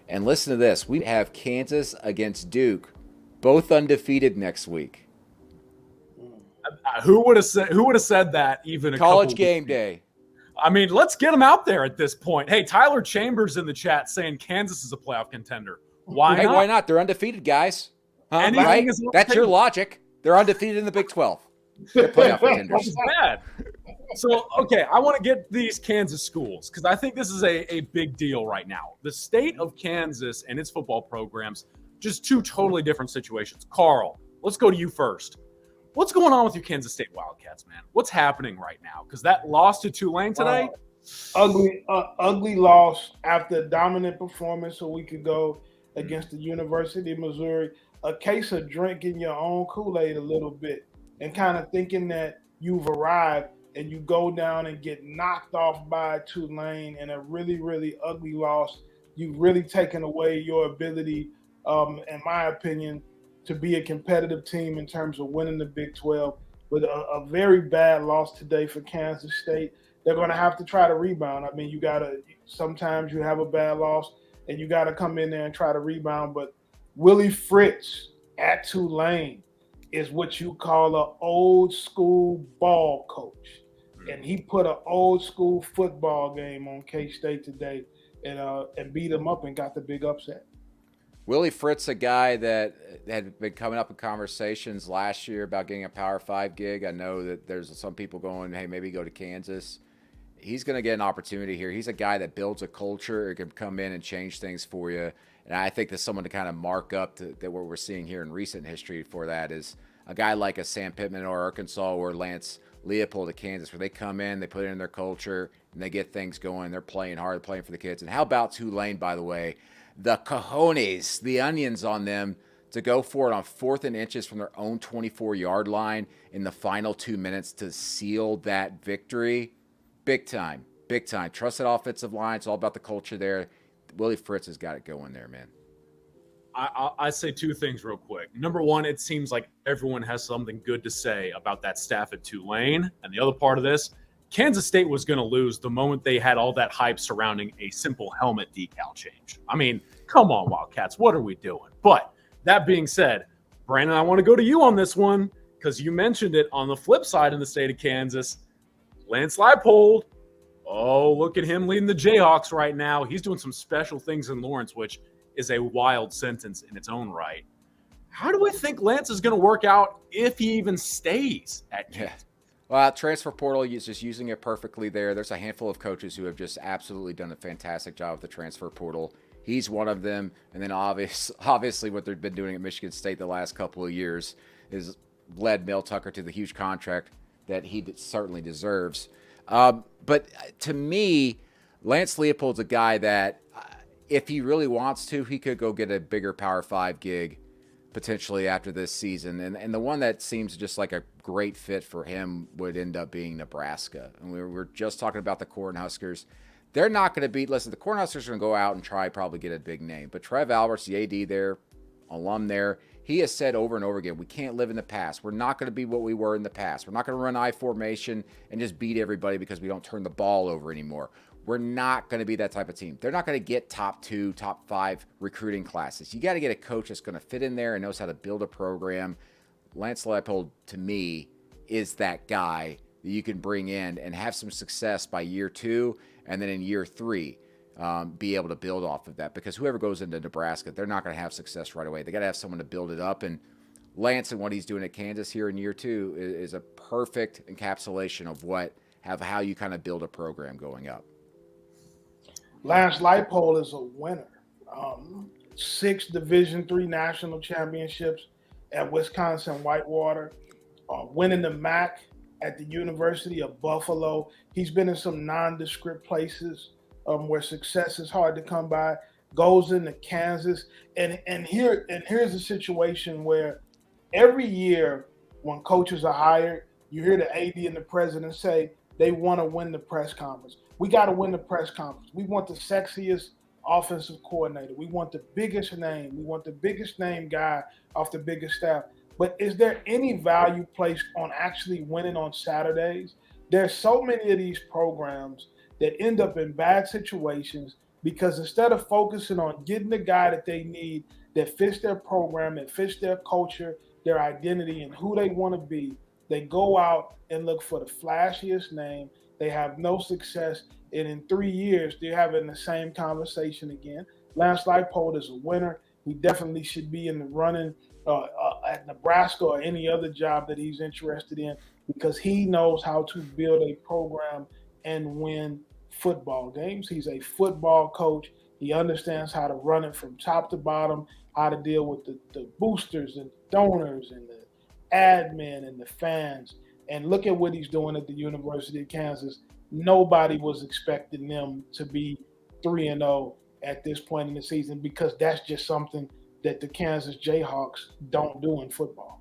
And listen to this. We have Kansas against Duke, both undefeated next week. Who would have said that even a College couple game weeks day. ago? I mean, let's get them out there at this point. Hey, Tyler Chambers in the chat saying Kansas is a playoff contender. Why Hey, not? why not? They're undefeated, guys. Huh? Anything Right? is on the That's your table. logic. They're undefeated in the Big 12. They're playoff contenders. That's bad. So, okay, I want to get these Kansas schools because I think this is a big deal right now. The state of Kansas and its football programs, just two totally different situations. Carl, let's go to you first. What's going on with your Kansas State Wildcats, man? What's happening right now? Because that loss to Tulane today, ugly loss after a dominant performance a week ago against the University of Missouri. A case of drinking your own Kool-Aid a little bit and kind of thinking that you've arrived, and you go down and get knocked off by Tulane in a really, really ugly loss. You've really taken away your ability, in my opinion, to be a competitive team in terms of winning the Big 12. With a very bad loss today for Kansas State. They're going to have to try to rebound. I mean, sometimes you have a bad loss and you got to come in there and try to rebound. But Willie Fritz at Tulane is what you call an old school ball coach. And he put an old school football game on K-State today and beat them up and got the big upset. Willie Fritz, a guy that had been coming up in conversations last year about getting a Power 5 gig. I know that there's some people going, hey, maybe go to Kansas. He's going to get an opportunity here. He's a guy that builds a culture. It can come in and change things for you. And I think there's someone to kind of mark up that what we're seeing here in recent history for that is a guy like a Sam Pittman or Arkansas or Lance Leipold at Kansas, where they come in, they put it in their culture, and they get things going. They're playing hard, playing for the kids. And how about Tulane, by the way? The cojones, the onions on them to go for it on 4th and inches from their own 24-yard line in the final 2 minutes to seal that victory. Big time, big time. Trusted offensive line. It's all about the culture there. Willie Fritz has got it going there, man. I say two things real quick. Number one, it seems like everyone has something good to say about that staff at Tulane. And the other part of this, Kansas State was going to lose the moment they had all that hype surrounding a simple helmet decal change. I mean, come on, Wildcats. What are we doing? But that being said, Brandon, I want to go to you on this one because you mentioned it on the flip side in the state of Kansas. Lance Leipold. Oh, look at him leading the Jayhawks right now. He's doing some special things in Lawrence, which is a wild sentence in its own right. How do we think Lance is going to work out if he even stays at Kansas? Yeah. Well, transfer portal is just using it perfectly there. There's a handful of coaches who have just absolutely done a fantastic job with the transfer portal. He's one of them. And then obviously what they've been doing at Michigan State the last couple of years is led Mel Tucker to the huge contract that he certainly deserves. But to me, Lance Leipold's a guy that if he really wants to, he could go get a bigger Power 5 gig potentially after this season. And the one that seems just like a great fit for him would end up being Nebraska. And we were just talking about the Cornhuskers. They're not going to beat – listen, the Cornhuskers are going to go out and try probably get a big name. But Trev Alberts, the AD there, alum there, he has said over and over again, we can't live in the past. We're not going to be what we were in the past. We're not going to run I formation and just beat everybody because we don't turn the ball over anymore. We're not going to be that type of team. They're not going to get top 2, top 5 recruiting classes. You got to get a coach that's going to fit in there and knows how to build a program. Lance Leipold, to me, is that guy that you can bring in and have some success by year 2, and then in year 3, be able to build off of that. Because whoever goes into Nebraska, they're not going to have success right away. They got to have someone to build it up. And Lance and what he's doing at Kansas here in year 2 is a perfect encapsulation of how you kind of build a program going up. Lance Leipold is a winner. 6 Division III national championships at Wisconsin Whitewater, winning the MAC at the University of Buffalo. He's been in some nondescript places where success is hard to come by. Goes into Kansas, and here's a situation where every year when coaches are hired, you hear the AD and the president say they want to win the press conference. We got to win the press conference. We want the sexiest offensive coordinator. We want the biggest name. We want the biggest name guy off the biggest staff. But is there any value placed on actually winning on Saturdays? There's so many of these programs that end up in bad situations because instead of focusing on getting the guy that they need that fits their program, that fits their culture, their identity, and who they want to be, they go out and look for the flashiest name. They have no success. And in 3 years, they're having the same conversation again. Lance Leipold is a winner. He definitely should be in the running at Nebraska or any other job that he's interested in, because he knows how to build a program and win football games. He's a football coach. He understands how to run it from top to bottom, how to deal with the boosters and donors and the admin and the fans. And look at what he's doing at the University of Kansas. Nobody was expecting them to be 3-0 at this point in the season, because that's just something that the Kansas Jayhawks don't do in football.